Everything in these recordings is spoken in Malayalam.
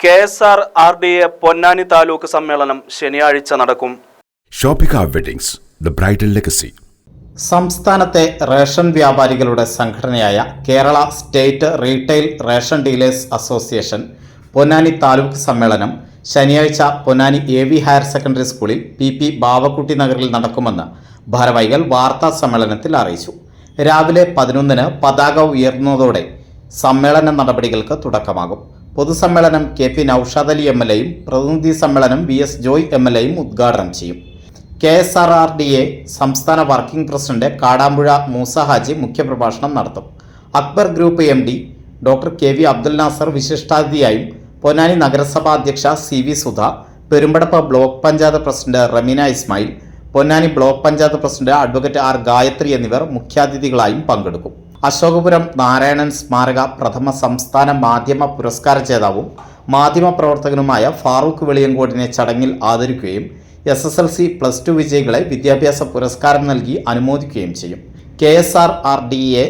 KSRRDA പൊന്നാനി താലൂക്ക് സമ്മേളനം ശനിയാഴ്ച നടക്കും. Shoppika weddings, the bridal legacy. സംസ്ഥാനത്തെ റേഷൻ വ്യാപാരികളുടെ സംഘടനയായ Kerala state retail ration dealers association Ponnani taluk സമ്മേളനം ശനിയാഴ്ച പൊന്നാനി AV ഹയർ സെക്കൻഡറി സ്കൂളിൽ PP ബാവക്കുട്ടി നഗറിൽ നടക്കുമെന്ന് ഭാരവാഹികൾ വാർത്താ സമ്മേളനത്തിൽ അറിയിച്ചു. രാവിലെ 11-ന് പതാക ഉയർന്നതോടെ സമ്മേളന നടപടികൾക്ക് തുടക്കമാകും. പൊതുസമ്മേളനം KP നൌഷാദ് അലി MLAയും പ്രതിനിധി സമ്മേളനം VS ജോയ് MLAയും ഉദ്ഘാടനം ചെയ്യും. KSRRDA സംസ്ഥാന വർക്കിംഗ് പ്രസിഡന്റ് കാടാമ്പുഴ മൂസ ഹാജി മുഖ്യപ്രഭാഷണം നടത്തും. Akbar group MD doctor KV Abdul Nasar വിശിഷ്ടാതിഥിയായും പൊന്നാനി നഗരസഭാ അധ്യക്ഷ CV Sudha, Perumpadappu block panchayat president Ramina Ismail, Ponnani block panchayat president advocate R Gayathri എന്നിവർ മുഖ്യാതിഥികളായും പങ്കെടുക്കും. അശോകപുരം നാരായണൻ സ്മാരക പ്രഥമ സംസ്ഥാന മാധ്യമ പുരസ്കാര ജേതാവും മാധ്യമപ്രവർത്തകനുമായ ഫാറൂഖ് വെളിയങ്കോടിനെ ചടങ്ങിൽ ആദരിക്കുകയും SSLC+2 വിജയികളെ വിദ്യാഭ്യാസ പുരസ്കാരം നൽകി അനുമോദിക്കുകയും ചെയ്യും. KSRRDA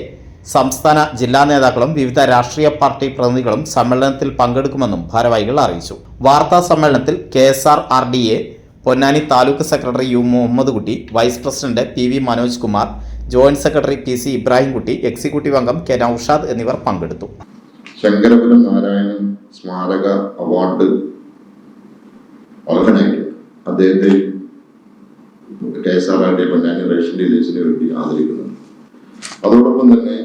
സംസ്ഥാന ജില്ലാ നേതാക്കളും വിവിധ രാഷ്ട്രീയ പാർട്ടി പ്രതിനിധികളും സമ്മേളനത്തിൽ പങ്കെടുക്കുമെന്നും ഭാരവാഹികൾ അറിയിച്ചു. വാർത്താ സമ്മേളനത്തിൽ KSRRDA Ponnani taluk secretary U Muhammad Kutty, vice president PV Manoj Kumar, joint secretary PC Ibrahimkutty, executive അംഗം K നൌഷാദ് എന്നിവർ പങ്കെടുത്തു. ശങ്കരപുരം നാരായണൻ സ്മാരക അവാർഡ് അർഹനായിട്ട് അദ്ദേഹത്തെ KSRRDA പൊന്നാനി റേഷൻ ഡീലേഴ്സിന് വേണ്ടി ആദരിക്കുന്നുണ്ട്. അതോടൊപ്പം തന്നെ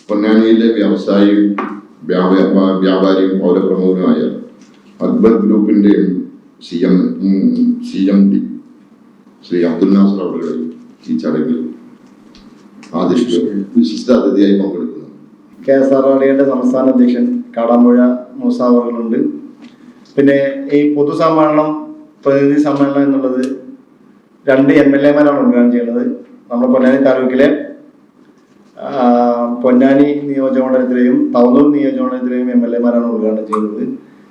പൊന്നാനിയിലെ വ്യവസായിയും വ്യാപാരിയും പൗരപ്രമുഖനുമായ അക്ബർ ഗ്രൂപ്പിന്റെ CMD ശ്രീ അബ്ദുൽ നാസർ അവരുടെ ഈ ചടങ്ങിൽ വിശിഷ്ട അതിഥിയായി പങ്കെടുക്കുന്നു. KSRRDA സംസ്ഥാന അധ്യക്ഷൻ കാടാമ്പുഴ മൂസ അവர்களுണ്ട്. പിന്നെ ഈ പൊതുസമ്മേളനം പ്രതിനിധി സമ്മേളനം എന്നുള്ളത് 2 MLAമാരാണ് ഉദ്ഘാടനം ചെയ്യുന്നത്. നമ്മുടെ പൊന്നാനി താലൂക്കിലെ പൊന്നാനി നിയോജകമണ്ഡലത്തിലെയും തവനൂർ നിയോജകമണ്ഡലത്തിലെയും MLAമാരാണ് ഉദ്ഘാടനം ചെയ്യുന്നത്.